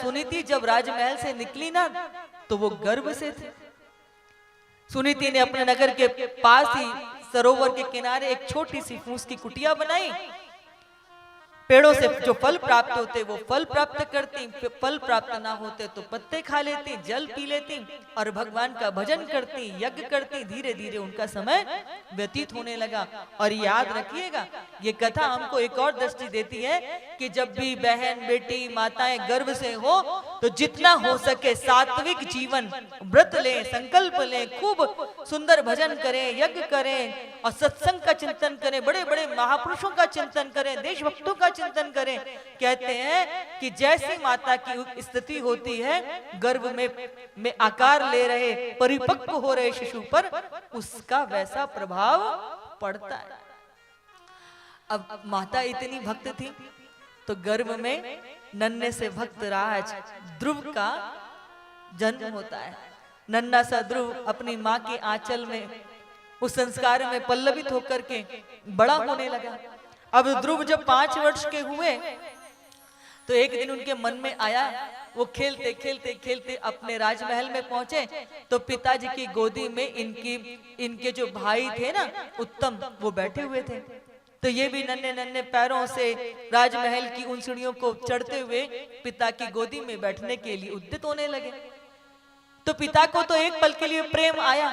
सुनीति जब राजमहल से निकली ना तो वो गर्व से थी। सुनीति ने अपने नगर के पास ही सरोवर के किनारे एक छोटी सी फूस की कुटिया बनाई। पेड़ों से जो फल प्राप्त होते वो फल प्राप्त करती, फल प्राप्त ना होते तो पत्ते खा लेती, जल पी लेती और भगवान का भजन करती, यज्ञ करती। धीरे धीरे उनका समय व्यतीत होने लगा। और याद रखिएगा, ये कथा हमको एक और दृष्टि देती है कि जब भी बहन बेटी माताएं गर्भ से हो तो जितना हो सके सात्विक जीवन व्रत लें, संकल्प लें, खूब सुंदर भजन करें, यज्ञ करें और सत्संग का चिंतन करें, बड़े बड़े महापुरुषों का चिंतन करें, देशभक्तों का चिंतन करें। कहते हैं कि जैसी माता की स्थिति होती है गर्भ में आकार ले रहे परिपक्व हो रहे शिशु पर, उसका वैसा प्रभाव पड़ता है। अब माता इतनी भक्त थी तो गर्भ में नन्हे से भक्त राज ध्रुव का जन्म होता है। नन्हा सा ध्रुव अपनी माँ के आंचल में उस संस्कार में पल्लवित होकर के बड़ा होने लगा। अब ध्रुव जब 5 वर्ष के हुए तो एक दिन उनके मन में आया, वो खेलते खेलते खेलते अपने राजमहल में पहुंचे तो पिताजी की गोदी में इनके जो भाई थे ना उत्तम, वो बैठे हुए थे। तो ये भी नन्हे नन्हे पैरों से राजमहल की उन सीढ़ियों को चढ़ते हुए पिता की गोदी में बैठने के लिए उद्यत होने लगे। तो पिता को तो एक पल के लिए प्रेम आया,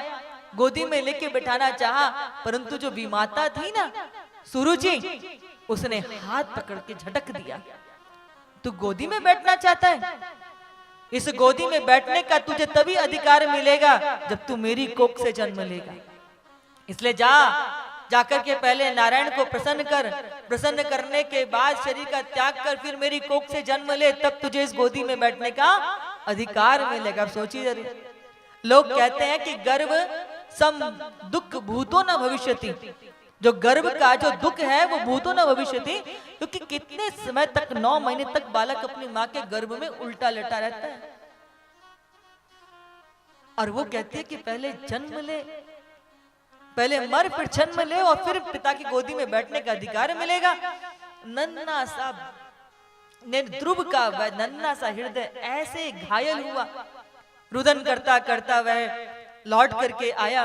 गोदी में लेके बैठाना चाहा, परंतु जो विमाता थी ना सुरुचि, उसने हाथ पकड़ के झटक दिया। तू गोदी में बैठना चाहता है? इस गोदी में बैठने का तुझे तभी अधिकार मिलेगा जब तू मेरी कोख से जन्म लेगा। इसलिए जाकर के पहले नारायण को प्रसन्न कर, प्रसन्न करने के बाद शरीर का त्याग कर, फिर मेरी कोख से जन्म ले, तब तुझे इस गोदी में बैठने का अधिकार मिलेगा। सोचिए जरा, लोग कहते हैं कि गर्भ सम दुख भूतो न भविष्यति, जो गर्भ का जो दुख है वो भूतो न भविष्यति, क्योंकि कितने समय तक 9 महीने तक बालक अपनी माँ के गर्भ में उल्टा लेटा रहता है। और वो कहती है कि पहले जन्म ले, पहले मर फिर जन्म ले और फिर पिता की गोदी में बैठने का अधिकार मिलेगा। नन्हा सा ध्रुव का नन्हा सा हृदय ऐसे घायल हुआ, रुदन करता करता वह लौट करके आया।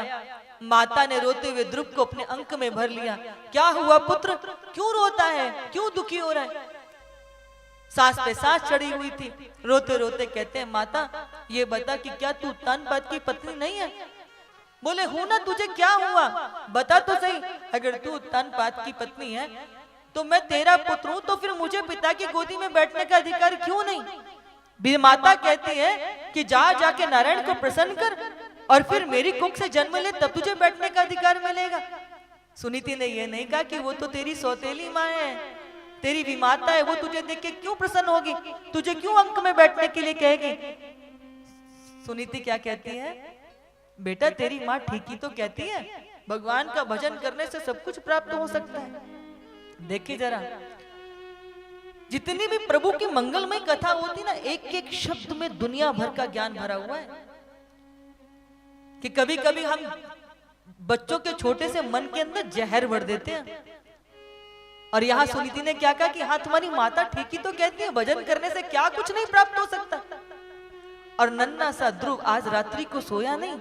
माता ने रोते हुए ध्रुव को अपने अंक में भर लिया। क्या हुआ पुत्र, क्यों रोता है, क्यों दुखी हो रहा है? सांस पे सांस चढ़ी हुई थी, रोते रोते कहते हैं माता ये बता कि क्या तू तनपात की पत्नी नहीं है? बोले हूं ना, तुझे क्या हुआ बता तो सही। अगर तू तनपात की पत्नी है तो मैं तेरा पुत्र हूं, तो फिर मुझे पिता की गोदी में बैठने का अधिकार क्यों नहीं? माता कहती है कि जाके नारायण को प्रसन्न कर और फिर मेरी कोख से जन्म ले, तब तुझे बैठने का अधिकार मिलेगा। सुनीति ने यह नहीं कहा कि वो तो तेरी सौतेली माँ है, तेरी विमाता है, वो तुझे देख के क्यों प्रसन्न होगी, तुझे क्यों अंक में बैठने के लिए कहेगी? सुनीति क्या कहती है, बेटा तेरी माँ ठीक ही तो कहती है, भगवान का भजन करने से सब कुछ प्राप्त हो सकता है। देखिए जरा, जितनी भी प्रभु की मंगलमय कथा होती ना, एक एक शब्द में दुनिया भर का ज्ञान भरा हुआ है। कि कभी कभी हम बच्चों के छोटे से मन के अंदर जहर भर देते हैं। और यहाँ सुनीति ने क्या कहा कि हाँ तुम्हारी माता ठीक ही तो कहती है, भजन करने से क्या कुछ नहीं प्राप्त हो सकता। और नन्हा सा ध्रुव आज रात्रि को सोया नहीं,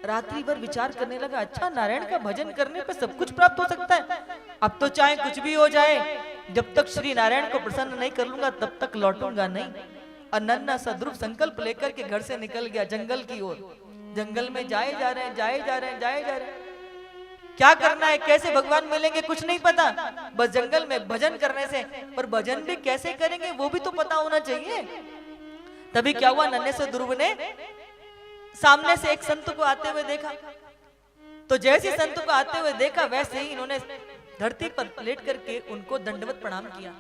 रात्रि भर विचार करने लगा, अच्छा नारायण का भजन करने पर सब कुछ प्राप्त हो सकता है, अब तो चाहे कुछ भी हो जाए, जब तक श्री नारायण को प्रसन्न नहीं कर लूंगा तब तक लौटूंगा नहीं। और नन्हा सा ध्रुव संकल्प लेकर के घर से निकल गया जंगल की ओर। जंगल में जाए जा रहे हैं, क्या करना है, कैसे भगवान मिलेंगे कुछ नहीं पता, बस जंगल में भजन करने से। पर भजन भी कैसे करेंगे वो भी तो पता होना चाहिए। तभी क्या हुआ, नन्हे से ध्रुव ने सामने से एक संत को आते हुए देखा। तो जैसे संत को आते हुए देखा वैसे ही इन्होंने धरती पर लेट करके उनको दंडवत प्रणाम किया।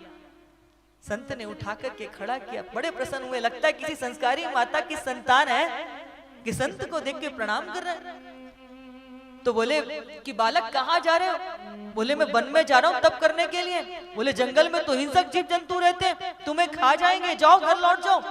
संत ने उठा करके खड़ा किया, बड़े प्रसन्न हुए, लगता है किसी संस्कारी माता की संतान है कि संत को देख के प्रणाम कर रहे हैं। तो बोले कि बालक कहाँ जा रहे हो? बोले मैं वन में जा रहा हूँ तप करने के लिए। बोले जंगल में तो हिंसक जीव जंतु रहते हैं, तुम्हें खा जाएंगे, जाओ घर लौट जाओ।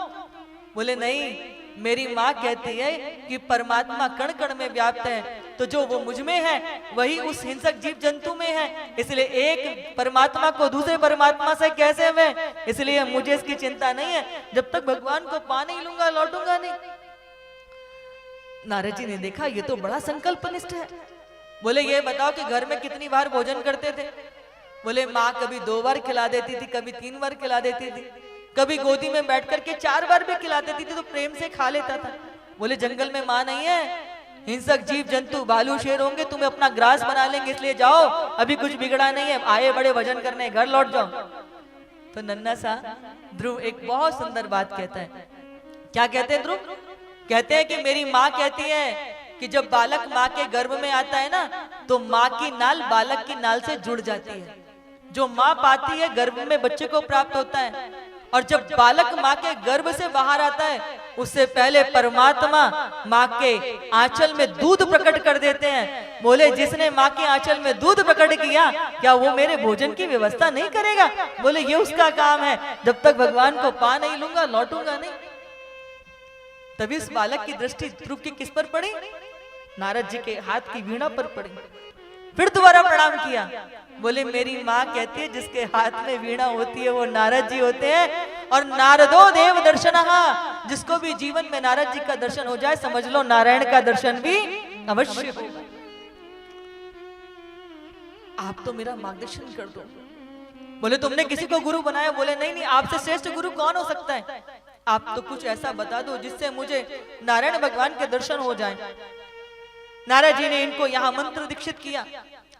बोले नहीं, मेरी माँ कहती है कि परमात्मा कण कण में व्याप्त है, तो जो वो मुझ में है वही उस हिंसक जीव जंतु में है। इसलिए एक परमात्मा को दूसरे परमात्मा से कैसे मैं, इसलिए मुझे इसकी चिंता नहीं है, जब तक भगवान को पा नहीं लूंगा लौटूंगा नहीं। नारद जी ने देखा ये तो बड़ा संकल्पनिष्ठ है। बोले ये बताओ कि घर में कितनी बार भोजन करते थे? बोले माँ कभी 2 बार खिला देती थी, कभी 3 बार खिला देती थी, कभी गोदी में बैठ करके 4 बार भी खिला देती थी, तो प्रेम से खा लेता था। बोले जंगल में माँ नहीं है, हिंसक जीव जंतु भालू शेर होंगे, तुम्हें अपना ग्रास बना लेंगे, इसलिए जाओ, अभी कुछ बिगड़ा नहीं है, आए बड़े भजन करने, घर लौट जाओ। तो नन्हा सा ध्रुव एक बहुत सुंदर बात कहता है। क्या कहते हैं ध्रुव? कहते हैं कि मेरी माँ कहती है कि जब बालक माँ के गर्भ में आता है ना, तो माँ की नाल बालक की नाल से जुड़ जाती है। जो माँ पाती है गर्भ में बच्चे को प्राप्त होता है, और जब बालक माँ के गर्भ से बाहर आता है उससे पहले परमात्मा माँ के आंचल में दूध प्रकट कर देते हैं। बोले जिसने माँ के आंचल में दूध प्रकट किया, क्या वो मेरे भोजन की व्यवस्था नहीं करेगा? बोले ये उसका काम है, जब तक भगवान को पा नहीं लूंगा लौटूंगा नहीं। तभी उस बालक की दृष्टि ध्रुव की किस पर पड़ी? नारद जी के हाथ की वीणा पर पड़ी। फिर दोबारा प्रणाम किया। बोले मेरी माँ कहती है जिसके हाथ में वीणा होती है वो नारद जी होते हैं, और नारदो देव दर्शनहा, जिसको भी जीवन में नारद जी का दर्शन हो जाए समझ लो नारायण का दर्शन भी अवश्य होगा। आप तो मेरा मार्गदर्शन कर दो। बोले तुमने किसी को गुरु बनाया? बोले नहीं नहीं, आपसे श्रेष्ठ गुरु कौन हो सकता है? आप तो कुछ ऐसा बता दो जिससे मुझे नारायण भगवान के दर्शन हो जाए। नारद जी ने इनको यहाँ मंत्र दीक्षित किया।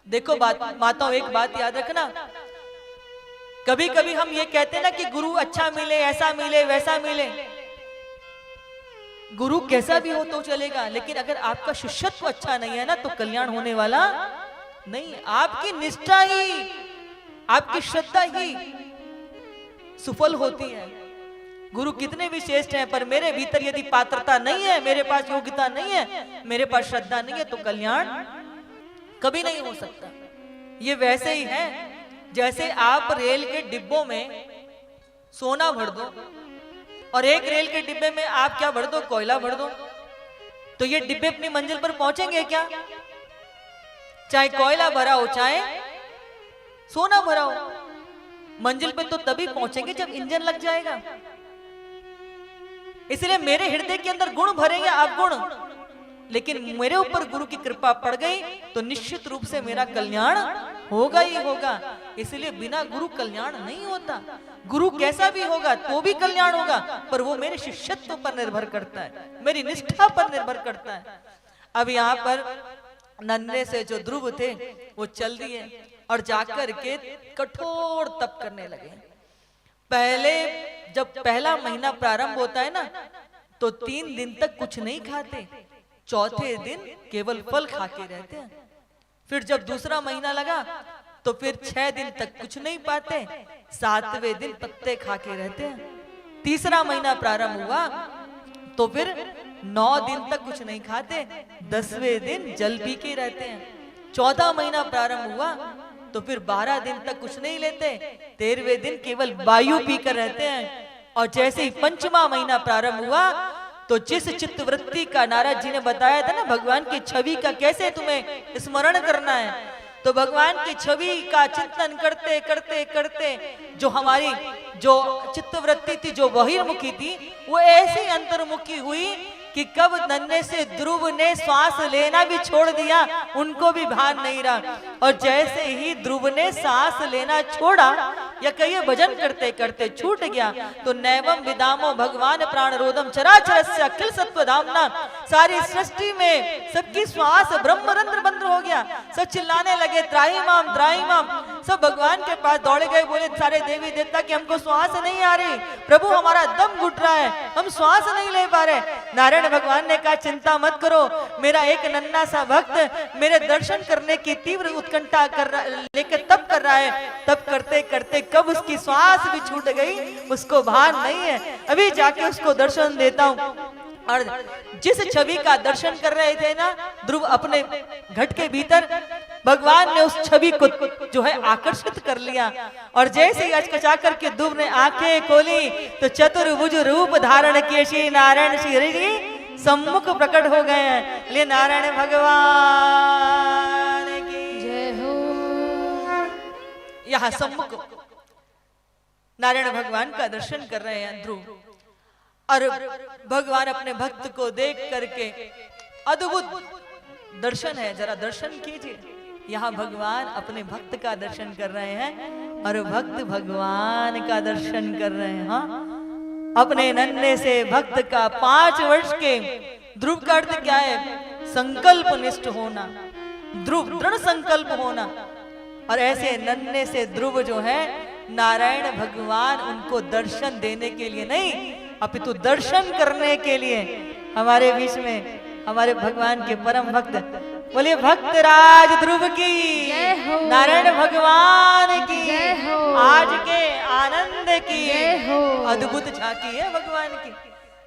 देखो माताओं एक बात याद रखना, कभी कभी हम ये कहते हैं ना कि गुरु अच्छा मिले, ऐसा मिले, वैसा मिले। गुरु कैसा भी हो तो चलेगा, लेकिन अगर आपका शिष्यत्व अच्छा नहीं है ना तो कल्याण होने वाला नहीं। आपकी निष्ठा ही, आपकी श्रद्धा ही सुफल होती है। गुरु कितने भी श्रेष्ठ हैं, पर मेरे भीतर यदि पात्रता नहीं है, मेरे पास योग्यता नहीं है, मेरे पास श्रद्धा नहीं है, तो कल्याण कभी नहीं हो सकता। ये वैसे ही है जैसे आप रेल के डिब्बों में सोना भर दो और एक रेल के डिब्बे में आप क्या भर दो? कोयला भर दो, तो ये डिब्बे अपनी मंजिल पर पहुंचेंगे क्या? चाहे कोयला भरा हो चाहे सोना भरा हो, मंजिल पे तो तभी पहुंचेंगे जब इंजन लग जाएगा। इसलिए मेरे हृदय के अंदर गुण भरेंगे आप गुण, लेकिन मेरे ऊपर गुरु की कृपा पड़ गई तो निश्चित रूप से मेरा कल्याण होगा ही होगा। इसलिए बिना गुरु कल्याण नहीं होता। गुरु कैसा भी होगा तो भी कल्याण होगा, पर वो मेरे शिष्यत्व पर निर्भर करता है, मेरी निष्ठा पर निर्भर करता है। अब यहाँ पर नन्हे से जो ध्रुव थे वो चल दिए और जाकर के कठोर तप करने लगे। पहले जब पहला महीना प्रारंभ होता है ना, तो 3 दिन तक कुछ नहीं खाते, चौथे दिन केवल फल खा के रहते हैं। फिर जब दूसरा महीना लगा तो फिर 6 दिन तक कुछ नहीं पाते, 7वें दिन पत्ते खा के रहते हैं। तीसरा महीना प्रारंभ हुआ तो फिर 9 दिन तक कुछ नहीं खाते, 10वें दिन जल पी के रहते हैं। 14 महीना प्रारंभ हुआ तो फिर 12 दिन तक कुछ नहीं लेते, 13वें दिन केवल वायु पीकर रहते हैं। और जैसे ही 5वां महीना प्रारंभ हुआ तो जिस चित्त वृत्ति का नारद जी ने बताया था ना, भगवान की छवि का कैसे तुम्हें स्मरण करना है, तो भगवान की छवि का चिंतन करते करते करते जो हमारी जो चित्त वृत्ति थी जो बहिर्मुखी थी, वो ऐसी अंतर्मुखी हुई कि कब नन्हे से ध्रुव ने श्वास लेना भी छोड़ दिया, उनको भी भान नहीं रहा। और जैसे ही ध्रुव ने सांस लेना छोड़ा या कहिए भजन करते करते छूट गया, तो नैवम विदामो भगवान प्राण रोदम चराचरस्य अखिल सत्व धामना, सारी सृष्टि में सबकी श्वास ब्रह्मरंध्र बंद हो गया। सब चिल्लाने लगे त्राही माम त्राही माम, सब भगवान के पास दौड़े गए, बोले सारे देवी देवता कि हमको श्वास नहीं आ रही, प्रभु हमारा दम घुट रहा है, हम श्वास नहीं ले पा रहे। नारायण भगवान ने कहा चिंता मत करो, मेरा एक नन्हा सा भक्त मेरे दर्शन करने की तीव्र उत्कंठा लेकर तप कर रहा है। तप करते करते कब उसकी श्वास भी छूट गई उसको भान नहीं है, अभी जाके उसको दर्शन देता हूँ। और जिस छवि का दर्शन कर रहे थे ना ध्रुव अपने घट के भीतर, भगवान ने उस छवि को जो है आकर्षित कर लिया। और जैसे ही अचकचा करके ध्रुव ने आंखें खोली तो चतुर्भुज रूप धारण किए श्री नारायण श्री सम्मुख प्रकट हो गए हैं। लिए नारायण भगवान की जय हो। यहाँ सम्मुख नारायण भगवान का दर्शन कर रहे हैं ध्रुव, और भगवान अपने भक्त को देख करके अद्भुत दर्शन है, जरा दर्शन कीजिए। यहाँ भगवान अपने भक्त का दर्शन कर रहे हैं और भक्त भगवान का दर्शन कर रहे हैं। हाँ, अपने नन्हे से भक्त का 5 वर्ष के ध्रुव का अर्थ क्या है? संकल्प निष्ठ होना, ध्रुव दृढ़ संकल्प होना। और ऐसे नन्हे से ध्रुव जो है नारायण भगवान उनको दर्शन देने के लिए नहीं अपितु दर्शन करने के लिए हमारे बीच में हमारे भगवान के परम भक्त, बोलिए भक्तराज ध्रुव की, नारायण भगवान की, आज के आनंद की अद्भुत झांकी है भगवान की।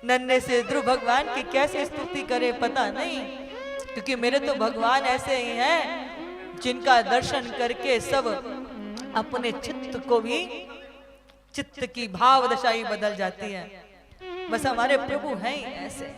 नन्हे से ध्रुव भगवान की कैसे स्तुति करे पता नहीं, क्योंकि मेरे तो भगवान ऐसे ही हैं जिनका दर्शन करके सब अपने चित्त को भी, चित्त की भाव दशा ही बदल जाती है। बस हमारे प्रभु हैं ही ऐसे।